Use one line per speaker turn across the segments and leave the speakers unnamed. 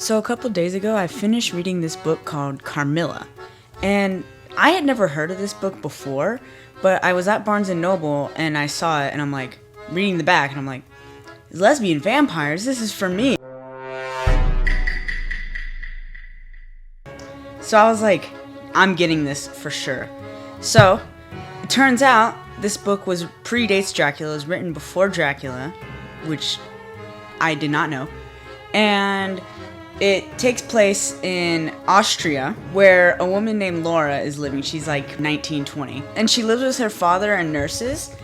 So a couple days ago, I finished reading this book called Carmilla, and I had never heard of this book before, but I was at Barnes & Noble, and I saw it, and I'm like, reading the back, and I'm like, lesbian vampires, this is for me. So I was like, I'm getting this for sure. So, it turns out, this book predates Dracula, it was written before Dracula, which I did not know, and it takes place in Austria, where a woman named Laura is living. She's like 19, 20. And she lives with her father and nurses,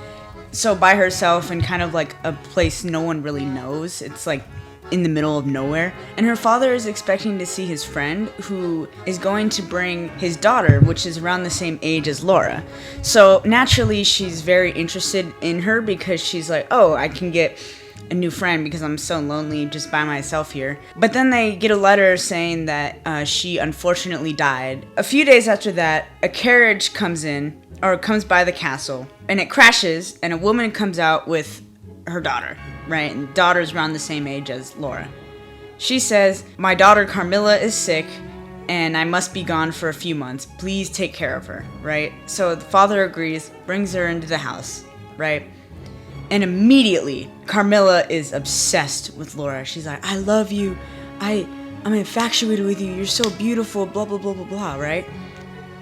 so by herself in kind of like a place no one really knows. It's like in the middle of nowhere. And her father is expecting to see his friend, who is going to bring his daughter, which is around the same age as Laura. So naturally, she's very interested in her because she's like, oh, I can get a new friend because I'm so lonely just by myself here. But then they get a letter saying that she unfortunately died. A few days after that, a carriage comes by the castle, and it crashes, and a woman comes out with her daughter, right? And daughter's around the same age as Laura. She says, my daughter Carmilla is sick, and I must be gone for a few months. Please take care of her, right? So the father agrees, brings her into the house, right? And immediately, Carmilla is obsessed with Laura. She's like, I love you. I'm infatuated with you. You're so beautiful, blah, blah, blah, blah, blah, right?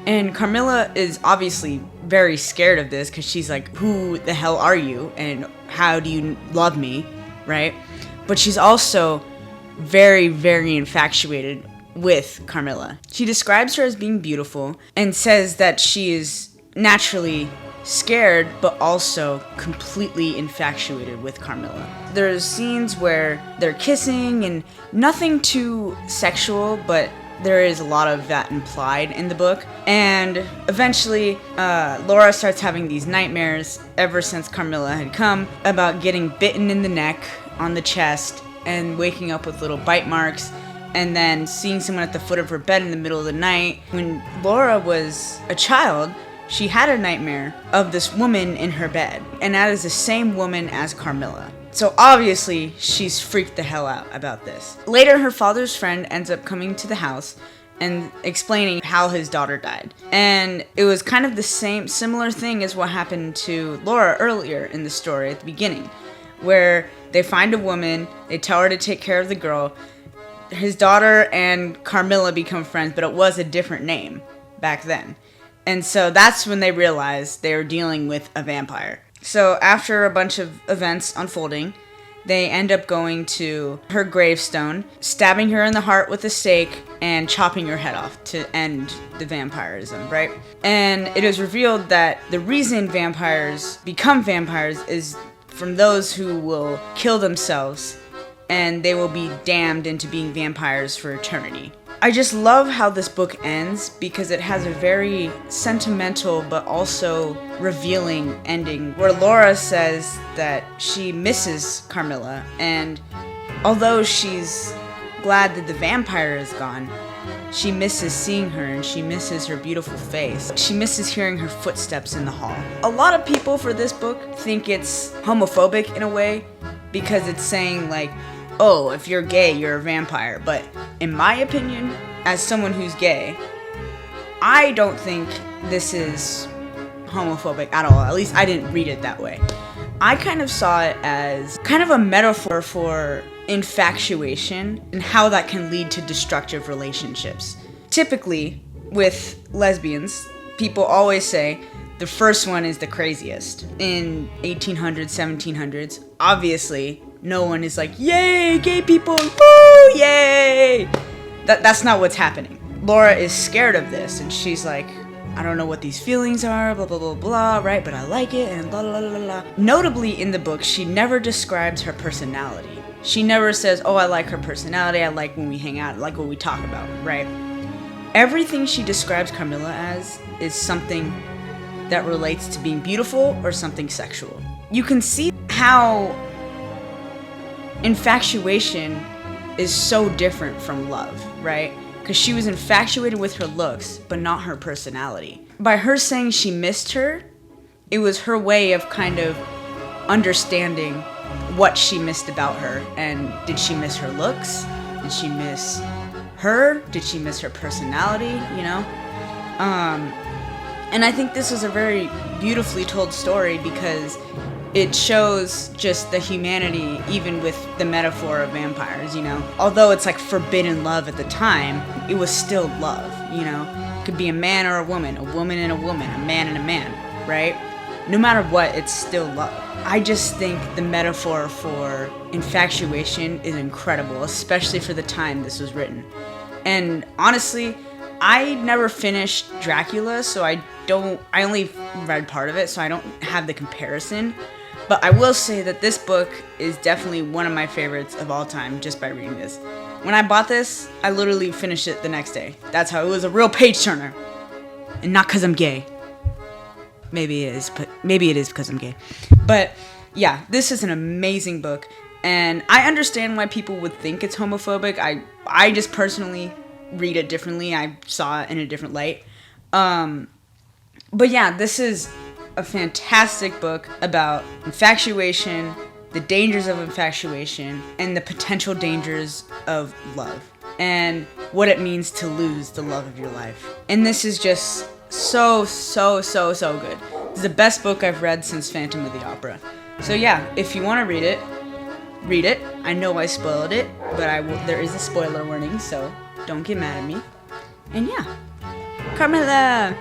And Carmilla is obviously very scared of this because she's like, who the hell are you? And how do you love me, right? But she's also very, very infatuated with Carmilla. She describes her as being beautiful and says that she is naturally scared, but also completely infatuated with Carmilla. There's scenes where they're kissing and nothing too sexual, but there is a lot of that implied in the book. And eventually, Laura starts having these nightmares ever since Carmilla had come about getting bitten in the neck, on the chest, and waking up with little bite marks, and then seeing someone at the foot of her bed in the middle of the night. When Laura was a child, she had a nightmare of this woman in her bed, and that is the same woman as Carmilla. So obviously, she's freaked the hell out about this. Later, her father's friend ends up coming to the house and explaining how his daughter died. And it was kind of the similar thing as what happened to Laura earlier in the story at the beginning, where they find a woman, they tell her to take care of the girl. His daughter and Carmilla become friends, but it was a different name back then. And so that's when they realized they were dealing with a vampire. So after a bunch of events unfolding, they end up going to her gravestone, stabbing her in the heart with a stake, and chopping her head off to end the vampirism, right? And it is revealed that the reason vampires become vampires is from those who will kill themselves, and they will be damned into being vampires for eternity. I just love how this book ends because it has a very sentimental but also revealing ending where Laura says that she misses Carmilla, and although she's glad that the vampire is gone, she misses seeing her and she misses her beautiful face. She misses hearing her footsteps in the hall. A lot of people for this book think it's homophobic in a way because it's saying like, oh, if you're gay, you're a vampire. But in my opinion, as someone who's gay, I don't think this is homophobic at all. At least I didn't read it that way. I kind of saw it as kind of a metaphor for infatuation and how that can lead to destructive relationships. Typically, with lesbians, people always say the first one is the craziest. In 1800s, 1700s, obviously, no one is like, yay, gay people, woo, yay! That's not what's happening. Laura is scared of this, and she's like, I don't know what these feelings are, blah, blah, blah, blah, right? But I like it, and blah, blah, blah, blah. Notably in the book, she never describes her personality. She never says, oh, I like her personality, I like when we hang out, I like what we talk about, right? Everything she describes Carmilla as is something that relates to being beautiful or something sexual. You can see how infatuation is so different from love, right? Because she was infatuated with her looks, but not her personality. By her saying she missed her, it was her way of kind of understanding what she missed about her. And did she miss her looks? Did she miss her? Did she miss her personality? You know? And I think this was a very beautifully told story because it shows just the humanity, even with the metaphor of vampires, you know? Although it's like forbidden love at the time, it was still love, you know? It could be a man or a woman and a woman, a man and a man, right? No matter what, it's still love. I just think the metaphor for infatuation is incredible, especially for the time this was written. And honestly, I never finished Dracula, so I only read part of it, so I don't have the comparison. But I will say that this book is definitely one of my favorites of all time just by reading this. When I bought this, I literally finished it the next day. That's how it was a real page turner. And not because I'm gay. Maybe it is because I'm gay. But yeah, this is an amazing book. And I understand why people would think it's homophobic. I just personally read it differently. I saw it in a different light. But yeah, this is a fantastic book about infatuation, the dangers of infatuation, and the potential dangers of love, and what it means to lose the love of your life. And this is just so good. It's the best book I've read since Phantom of the Opera. So yeah, if you want to read it, read it. I know I spoiled it, but there is a spoiler warning, so don't get mad at me. And yeah, Carmilla!